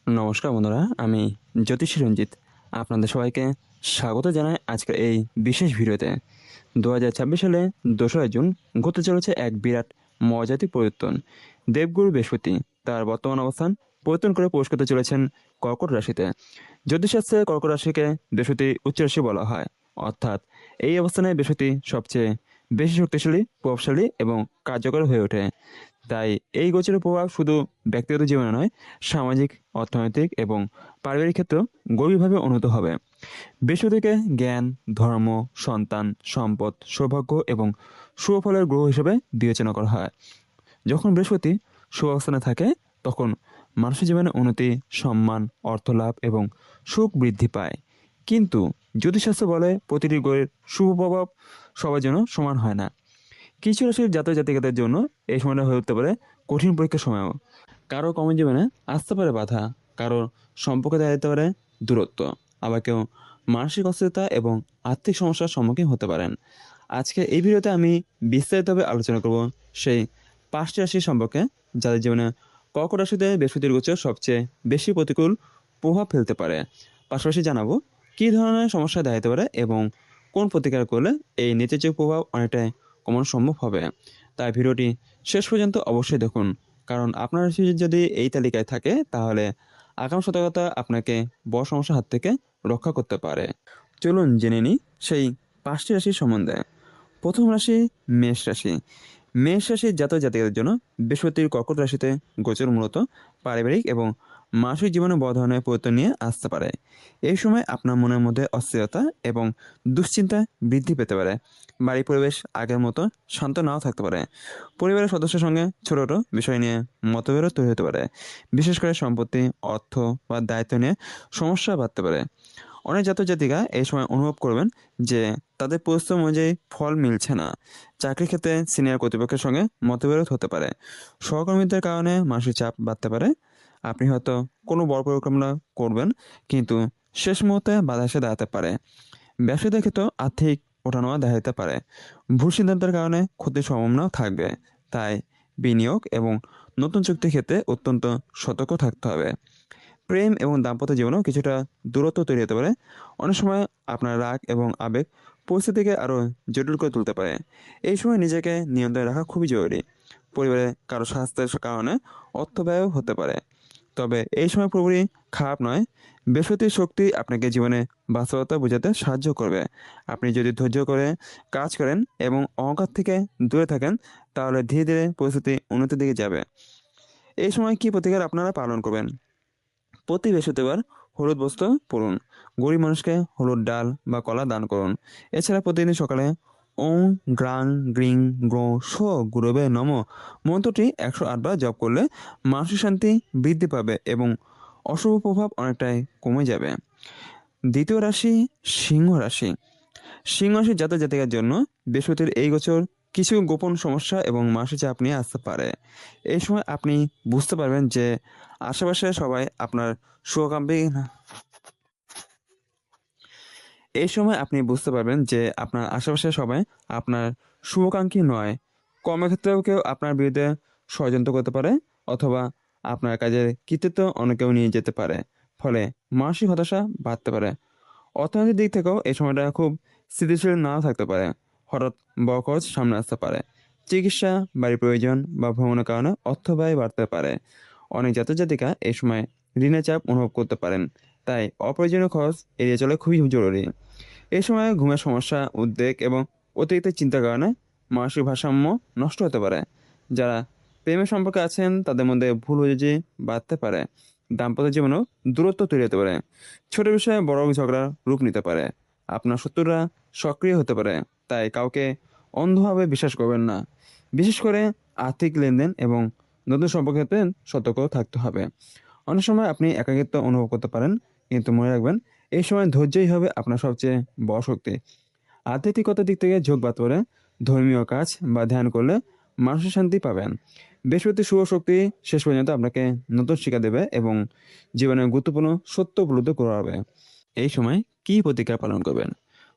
নমস্কার বন্ধুরা, আমি জ্যোতিষী রঞ্জিত। আপনাদের সবাইকে স্বাগত জানাই আজকের এই বিশেষ ভিডিওতে। 2026 সালে 2রা জুন ঘটতে চলেছে এক বিরাট মজাতিক পরিবর্তন। দেবগুরু বৃহস্পতি তার বর্তমান অবস্থান পরিবর্তন করে প্রবেশ করতে চলেছেন কর্কট রাশিতে। জ্যোতিষশাস্ত্রে কর্কট রাশিকে বৃহস্পতি উচ্চ রাশি বলা হয়, অর্থাৎ এই অবস্থানে বৃহস্পতি সবচেয়ে বেশি শক্তিশালী, প্রভাবশালী এবং কার্যকর হয়ে ওঠে। তাই এই গোচরের প্রভাব শুধু ব্যক্তিগত জীবনে নয়, সামাজিক, অর্থনৈতিক এবং পারিবারিক ক্ষেত্রেও গভীরভাবে অনুভূত হবে। বৃহস্পতিকে জ্ঞান, ধর্ম, সন্তান, সম্পদ, সৌভাগ্য এবং সুফলের গ্রহ হিসেবে বিবেচনা করা হয়। যখন বৃহস্পতি শুভ অবস্থানে থাকে, তখন মানুষের জীবনে উন্নতি, সম্মান, অর্থলাভ এবং সুখ বৃদ্ধি পায়। কিন্তু জ্যোতিষশাস্ত্র বলে প্রতিটি গ্রহের শুভ প্রভাব সবার জন্য সমান হয় না। কিছু রাশির জাতক জাতিকাদের জন্য এই সময়টা হয়ে উঠতে পারে কঠিন পরীক্ষার সময়ও। কারো কর্মজীবনে আসতে পারে বাধা, কারোর সম্পর্কে দেখা যেতে পারে দূরত্ব, আবার কেউ মানসিক অস্থিরতা এবং আর্থিক সমস্যার সম্মুখীন হতে পারেন। আজকে এই ভিডিওতে আমি বিস্তারিতভাবে আলোচনা করব সেই 5টি রাশি সম্পর্কে যাদের জীবনে কর্কট রাশিতে বৃহস্পতির গোচর সবচেয়ে বেশি প্রতিকূল প্রভাব ফেলতে পারে। পাশাপাশি জানাবো কী ধরনের সমস্যা দেখা যেতে পারে এবং কোন প্রতিকার করলে এই নেতিবাচক প্রভাব অনেকটাই কমানো সম্ভব হবে। তাই ভিডিওটি শেষ পর্যন্ত অবশ্যই দেখুন, কারণ আপনার রাশি যদি এই তালিকায় থাকে তাহলে আগাম সতর্কতা আপনাকে বড় সমস্যার হাত থেকে রক্ষা করতে পারে। চলুন জেনে নিই সেই 5টি রাশির সম্বন্ধে। প্রথম রাশি মেষ রাশি। মেষ রাশির জাতক জাতিকাদের জন্য বৃহস্পতির কর্কট রাশিতে গোচর মূলত পারিবারিক এবং মানসিক জীবনে বড় ধরনের পরিবর্তন নিয়ে আসতে পারে। এই সময় আপনার মনের মধ্যে অস্থিরতা এবং দুশ্চিন্তা বৃদ্ধি পেতে পারে। বাড়ির পরিবেশ আগের মতো শান্ত নাও থাকতে পারে। পরিবারের সদস্যের সঙ্গে ছোট ছোট বিষয় নিয়ে মতভেদও তৈরি হতে পারে। বিশেষ করে সম্পত্তি, অর্থ বা দায়িত্ব নিয়ে সমস্যা বাড়তে পারে। অনেক জাতক জাতিকা এই সময় অনুভব করবেন যে তাদের পরিশ্রম অনুযায়ী ফল মিলছে না। চাকরির ক্ষেত্রে সিনিয়র কর্তৃপক্ষের সঙ্গে মতবিরোধ হতে পারে। সহকর্মীদের কারণে মানসিক চাপ বাড়তে পারে। আপনি হয়তো কোনো বড় পরিকল্পনা করবেন, কিন্তু শেষ মুহূর্তে বাধা এসে দাঁড়াতে পারে। ব্যবসায়ীদের ক্ষেত্রেও আর্থিক ওঠানামা দেখা যেতে পারে। ভুল সিদ্ধান্তের কারণে ক্ষতির সম্ভাবনাও থাকবে। তাই বিনিয়োগ এবং নতুন চুক্তির ক্ষেত্রে অত্যন্ত সতর্ক থাকতে হবে। প্রেম এবং দাম্পত্য জীবনেও কিছুটা দূরত্ব তৈরি হতে পারে। অনেক সময় আপনার রাগ এবং আবেগ পরিস্থিতিকে আরও জটিল করে তুলতে পারে। এই সময় নিজেকে নিয়ন্ত্রণে রাখা খুবই জরুরি। পরিবারে কারো স্বাস্থ্যের কারণে অর্থ ব্যয়ও হতে পারে। তবে এই সময় পুরোপুরি খারাপ নয়। বৃহস্পতির শক্তি আপনাকে জীবনে বাস্তবতা বোঝাতে সাহায্য করবে। আপনি যদি ধৈর্য করে কাজ করেন এবং অহংকার থেকে দূরে থাকেন, তাহলে ধীরে ধীরে পরিস্থিতি উন্নতির দিকে যাবে। এই সময় কী প্রতিকার আপনারা পালন করবেন? প্রতি বৃহস্পতিবার হলুদ বস্ত্র পরুন। গরিব মানুষকে হলুদ ডাল বা কলা দান করুন। এছাড়া প্রতিদিন সকালে ওং গ্রাং গ্রিং গ্রো শো গুরবে নম মন্ত্রটি 108 বার জপ করলে মানসিক শান্তি বৃদ্ধি পাবে এবং অশুভ প্রভাব অনেকটাই কমে যাবে। দ্বিতীয় রাশি সিংহ রাশি। সিংহ রাশির জাতক জাতিকার জন্য বৃহস্পতির এই গোচর কিছু গোপন সমস্যা এবং মানসিক চাপ নিয়ে আসতে পারে। এই সময় আপনি বুঝতে পারবেন যে আশেপাশে সবাই আপনার শুভকামী এই সময় আপনি বুঝতে পারবেন যে আপনার আশেপাশে সবাই আপনার শুভাকাঙ্ক্ষী নয়। কর্মক্ষেত্রেও কেউ আপনার বিরুদ্ধে ষড়যন্ত্র করতে পারে, অথবা আপনার কাজের কৃতিত্ব অনেকেও নিয়ে যেতে পারে। ফলে মানসিক হতাশা বাড়তে পারে। অর্থনৈতিক দিক থেকেও এই সময়টা খুব স্থিতিশীল নাও থাকতে পারে। হঠাৎ বড় খরচ সামনে আসতে পারে। চিকিৎসা, বাড়ির প্রয়োজন বা ভ্রমণের কারণে অর্থ ব্যয় বাড়তে পারে। অনেক জাতক জাতিকা এই সময় ঋণের চাপ অনুভব করতে পারেন। তাই অপ্রয়োজনীয় খরচ এড়িয়ে চলা খুবই জরুরি। এই সময় ঘুমের সমস্যা, উদ্বেগ এবং অতিরিক্ত চিন্তার কারণে মানসিক ভারসাম্য নষ্ট হতে পারে। যারা প্রেমের সম্পর্কে আছেন তাদের মধ্যে ভুল বোঝাবুঝি বাড়তে পারে। দাম্পত্য জীবনেও দূরত্ব তৈরি হতে পারে। ছোট বিষয়ে বড় ঝগড়া রূপ নিতে পারে। আপনার শত্রুরা সক্রিয় হতে পারে। তাই কাউকে অন্ধভাবে বিশ্বাস করবেন না। বিশেষ করে আর্থিক লেনদেন এবং নতুন সম্পর্কের ক্ষেত্রে সতর্ক থাকতে হবে। অনেক সময় আপনি একাকিত্ব অনুভব করতে পারেন, কিন্তু মনে রাখবেন এই সময় ধৈর্যই হবে আপনার সবচেয়ে বড় শক্তি। আধ্যাত্মিকতার দিক থেকে ঝোঁক বাদ করে ধর্মীয় কাজ বা ধ্যান করলে মানসিক শান্তি পাবেন। বৃহস্পতির শুভ শক্তি শেষ পর্যন্ত আপনাকে নতুন শিক্ষা দেবে এবং জীবনের গুরুত্বপূর্ণ সত্য উপলব্ধ করাবে। এই সময় কী প্রতিকার পালন করবেন?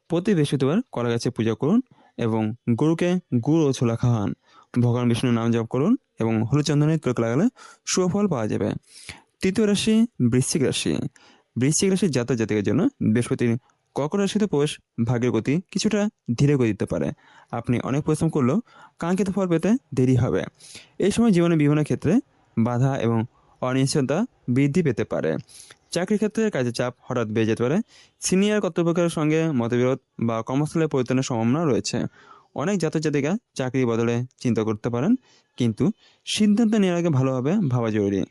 প্রতি বৃহস্পতিবার কলা গাছে পূজা করুন এবং গরুকে গুড় ও ছোলা খাওয়ান। ভগবান বিষ্ণুর নাম জপ করুন এবং হলুদ চন্দনের তিলক লাগালে সুফল পাওয়া যাবে। তৃতীয় রাশি বৃশ্চিক রাশি। বৃশ্চিক রাশির জাতক জাতিকের জন্য বৃহস্পতির কর্কট রাশিতে প্রবেশ ভাগ্যের গতি কিছুটা ধীরে গতি দিতে পারে। আপনি অনেক পরিশ্রম করলেও কাঙ্ক্ষিত ফল পেতে দেরি হবে। এই সময় জীবনে বিভিন্ন ক্ষেত্রে বাধা এবং অনিশ্চয়তা বৃদ্ধি পেতে পারে। চাকরির ক্ষেত্রে কাজের চাপ হঠাৎ বেড়ে যেতে পারে। সিনিয়র কর্তৃপক্ষের সঙ্গে মতবিরোধ বা কর্মস্থলে পরিবর্তনের সম্ভাবনা রয়েছে। অনেক জাতক জাতিকা চাকরি বদলে চিন্তা করতে পারেন, কিন্তু সিদ্ধান্ত নেওয়ার আগে ভালোভাবে ভাবা জরুরি।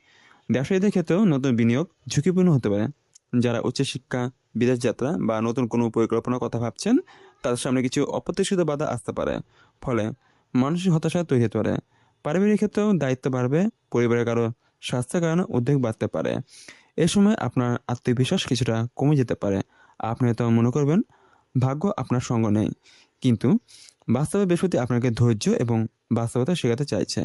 ব্যবসায়ীদের ক্ষেত্রেও নতুন বিনিয়োগ ঝুঁকিপূর্ণ হতে পারে। যারা উচ্চশিক্ষা, বিদেশ যাত্রা বা নতুন কোনো পরিকল্পনার কথা ভাবছেন, তাদের সামনে কিছু অপ্রত্যাশিত বাধা আসতে পারে। ফলে মানসিক হতাশা তৈরি হতে পারে। পারিবারিক ক্ষেত্রেও দায়িত্ব বাড়বে। পরিবারের কারো স্বাস্থ্যের কারণে উদ্বেগ বাড়তে পারে। এ সময় আপনার আত্মবিশ্বাস কিছুটা কমে যেতে পারে। আপনি হয়তো মনে করবেন ভাগ্য আপনার সঙ্গ নেই, কিন্তু বাস্তবে বৃহস্পতি আপনাকে ধৈর্য এবং বাস্তবতা শেখাতে চাইছে।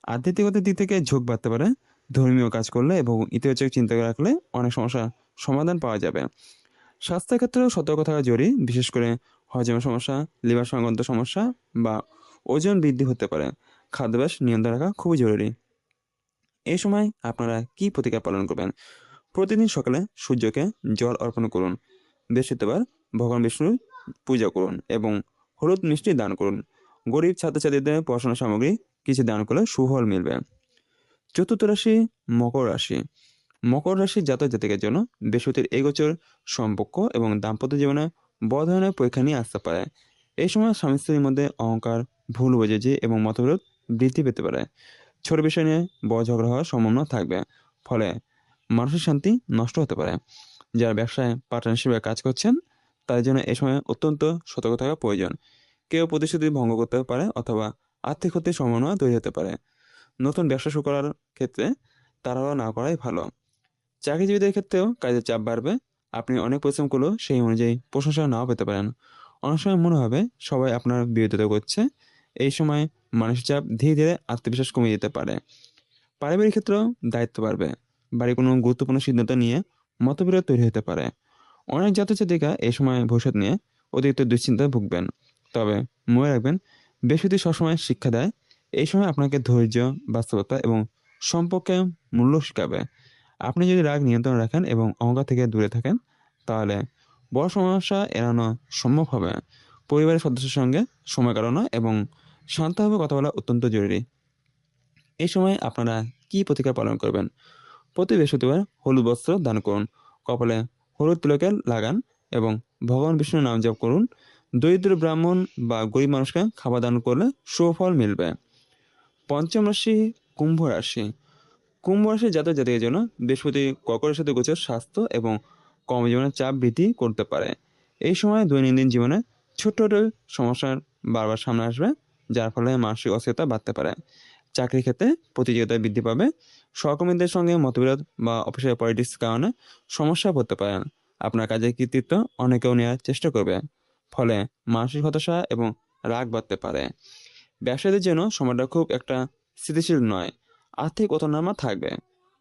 আধ্যাত্মিকতার দিক থেকে ঝোঁক বাড়তে পারে। ধর্মীয় কাজ করলে এবং ইতিবাচক চিন্তা রাখলে অনেক সমস্যার সমাধান পাওয়া যাবে। স্বাস্থ্যের ক্ষেত্রেও সতর্ক থাকা জরুরি, বিশেষ করে হজমের সমস্যা, লিভার সংক্রান্ত সমস্যা বা ওজন বৃদ্ধি হতে পারে। খাদ্যাভ্যাস নিয়ন্ত্রণ রাখা খুবই জরুরি। এই সময় আপনারা কি প্রতিকার পালন করবেন? প্রতিদিন সকালে সূর্যকে জল অর্পণ করুন। বৃহস্পতিবার ভগবান বিষ্ণুর পূজা করুন এবং হলুদ মিষ্টি দান করুন। গরিব ছাত্রছাত্রীদের পড়াশোনার সামগ্রী কিছু দান করলে সুফল মিলবে। চতুর্থ রাশি মকর রাশি। মকর রাশির জাতক জাতিকের জন্য বৃহস্পতির এই গোচর সম্পর্ক এবং দাম্পত্য জীবনে বড় ধরনের পরীক্ষা নিয়ে আসতে পারে। এই সময় স্বামী স্ত্রীর মধ্যে অহংকার, ভুল বোঝাবুঝি এবং মতবিরোধ বৃদ্ধি পেতে পারে। ছোট বিষয় নিয়ে বড় ঝগড়া হওয়ার সম্ভাবনা থাকবে। ফলে মানসিক শান্তি নষ্ট হতে পারে। যারা ব্যবসায় পার্টনারশিপে কাজ করছেন, তাদের জন্য এই সময় অত্যন্ত সতর্ক থাকা প্রয়োজন। কেউ প্রতিশ্রুতি ভঙ্গ করতে পারে অথবা আর্থিক ক্ষতির সম্ভাবনা তৈরি হতে পারে। নতুন ব্যবসা শুরু করার ক্ষেত্রে তাড়াহুড়ো না করাই ভালো। চাকরিজীবীদের ক্ষেত্রেও কাজের চাপ বাড়বে। আপনি অনেক পরিশ্রম করলেও সেই অনুযায়ী প্রশংসা নাও পেতে পারেন। অনেক সময় মনে হবে সবাই আপনার বিরোধিতা করছে। এই সময় মানসিক চাপ ধীরে ধীরে আত্মবিশ্বাস কমে যেতে পারে। পারিবারিক ক্ষেত্রেও দায়িত্ব বাড়বে। বাড়ির কোনো গুরুত্বপূর্ণ সিদ্ধান্ত নিয়ে মতবিরোধ তৈরি হতে পারে। অনেক জাতক-জাতিকা এই সময় ভবিষ্যৎ নিয়ে অতিরিক্ত দুশ্চিন্তায় ভুগবেন। তবে মনে রাখবেন, বৃহস্পতি সবসময় শিক্ষা দেয়। এই সময় আপনাকে ধৈর্য, বাস্তবতা এবং সম্পর্কে মূল্য শেখাবে। আপনি যদি রাগ নিয়ন্ত্রণ রাখেন এবং অহংকার থেকে দূরে থাকেন, তাহলে বড় সমস্যা এড়ানো সম্ভব হবে। পরিবারের সদস্যের সঙ্গে সময় কাটানো এবং শান্তভাবে কথা বলা অত্যন্ত জরুরি। এই সময় আপনারা কি প্রতিকার পালন করবেন? প্রতি বৃহস্পতিবার হলুদ বস্ত্র দান করুন। কপালে হলুদ তিলকে লাগান এবং ভগবান বিষ্ণুর নাম জপ করুন। দরিদ্র ব্রাহ্মণ বা গরিব মানুষকে খাবার দান করলে সুফল মিলবে। পঞ্চম রাশি কুম্ভ রাশি। কুম্ভ রাশির জাতক জাতিকের জন্য বৃহস্পতি কর্কটের সাথে গোচর স্বাস্থ্য এবং কর্মজীবনের চাপ বৃদ্ধি করতে পারে। এই সময় দৈনন্দিন জীবনে ছোট ছোট সমস্যার বারবার সামনে আসবে, যার ফলে মানসিক অস্থিরতা বাড়তে পারে। চাকরির ক্ষেত্রে প্রতিযোগিতা বৃদ্ধি পাবে। সহকর্মীদের সঙ্গে মতবিরোধ বা অফিসের পলিটিক্স কারণে সমস্যা পড়তে পারেন। আপনার কাজের কৃতিত্ব অনেকেও নেওয়ার চেষ্টা করবে। ফলে মানসিক হতাশা এবং রাগ বাড়তে পারে। ব্যবসায়ীদের জন্য সময়টা খুব একটা স্থিতিশীল নয়। আর্থিক ওঠানামা থাকবে।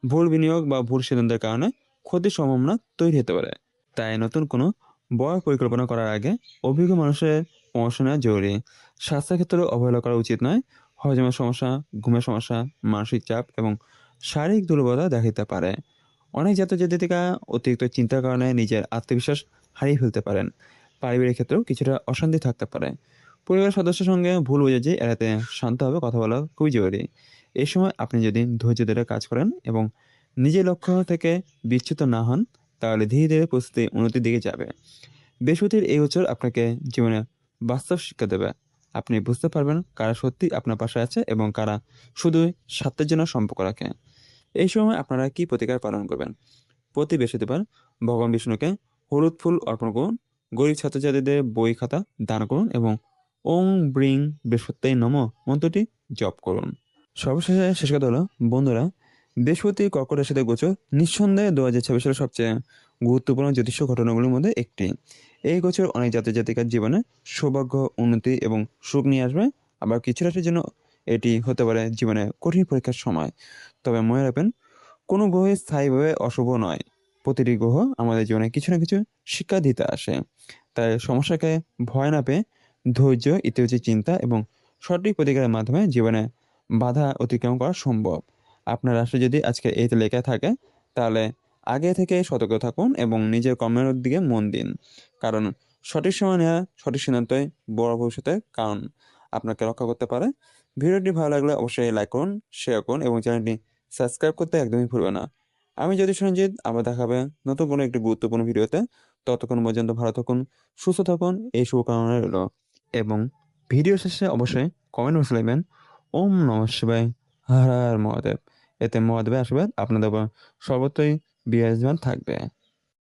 ভুল বিনিয়োগ বা ভুল সিদ্ধান্তের কারণে ক্ষতির সম্ভাবনা তৈরি হতে পারে। তাই নতুন কোনো বড় পরিকল্পনা করার আগে অভিজ্ঞ মানুষের পরামর্শ নেওয়া জরুরি। স্বাস্থ্যের ক্ষেত্রে অবহেলা করা উচিত নয়। হজমের সমস্যা, ঘুমের সমস্যা, মানসিক চাপ এবং শারীরিক দুর্বলতা দেখা দিতে পারে। অনেক জাতক-জাতিকা অতিরিক্ত চিন্তার কারণে নিজের আত্মবিশ্বাস হারিয়ে ফেলতে পারেন। পারিবারিক ক্ষেত্রেও কিছুটা অশান্তি থাকতে পারে। পরিবারের সদস্যের সঙ্গে ভুল বোঝাবুঝি এড়াতে শান্তভাবে কথা বলা খুবই জরুরি। এই সময় আপনি যদি ধৈর্য ধরে কাজ করেন এবং নিজের লক্ষ্য থেকে বিচ্যুত না হন, তাহলে ধীরে ধীরে পরিস্থিতি উন্নতির দিকে যাবে। বৃহস্পতির এই গোচর আপনাকে জীবনে বাস্তব শিক্ষা দেবে। আপনি বুঝতে পারবেন কারা সত্যি আপনার পাশে আছে এবং কারা শুধুই স্বার্থের জন্য সম্পর্ক রাখে। এই সময় আপনারা কি প্রতিকার পালন করবেন? প্রতি বৃহস্পতিবার ভগবান বিষ্ণুকে হলুদ ফুল অর্পণ করুন। গরিব ছাত্রছাত্রীদের বই খাতা দান করুন এবং ওং ব্রিং বৃহস্পতি নমঃ মন্ত্রটি জপ করুন। সর্বশেষে শেষ কথা হলো, বন্ধুরা, বৃহস্পতি কর্কট রাশিতে গোচর নিঃসন্দেহে 2026 সালের সবচেয়ে গুরুত্বপূর্ণ জ্যোতিষ ঘটনাগুলির মধ্যে একটি। এই গোচর অনেক জাতক জাতিকার জীবনে সৌভাগ্য, উন্নতি এবং সুখ নিয়ে আসবে। আবার কিছু রাশির জন্য এটি হতে পারে জীবনে কঠিন পরীক্ষার সময়। তবে মনে রাখবেন, কোনো গ্রহই স্থায়ীভাবে অশুভ নয়। প্রতিটি গ্রহ আমাদের জীবনে কিছু না কিছু শিক্ষা দিতে আসে। তাই সমস্যাকে ভয় না পেয়ে ধৈর্য, ইতিবাচক চিন্তা এবং সঠিক প্রতিকারের মাধ্যমে জীবনে বাধা অতিক্রম করা সম্ভব। আপনার রাশি যদি আজকে এই লেখা থাকে, তাহলে আগে থেকে সতর্ক থাকুন এবং নিজের কর্মের দিকে মন দিন, কারণ সঠিক সময় নেওয়া সঠিক সিদ্ধান্তই বড় ভবিষ্যতে কারণ আপনাকে রক্ষা করতে পারে। ভিডিওটি ভালো লাগলে অবশ্যই লাইক করুন, শেয়ার করুন এবং চ্যানেলটি সাবস্ক্রাইব করতে একদমই ভুলবেন না। আমি জ্যোতিষ রঞ্জিত, আবার দেখা হবে নতুন কোনো একটি গুরুত্বপূর্ণ ভিডিওতে। ততক্ষণ পর্যন্ত ভালো থাকুন, সুস্থ থাকুন, এই শুভকামনা রইল। এবং ভিডিও শেষে অবশ্যই কমেন্ট বক্সে লিখবেন ওম নমঃ শিবায়, হর হর মহাদেব। এতে মহাদেবের আশীর্বাদ আপনাদের উপর সর্বত্রই বিরাজমান থাকবে।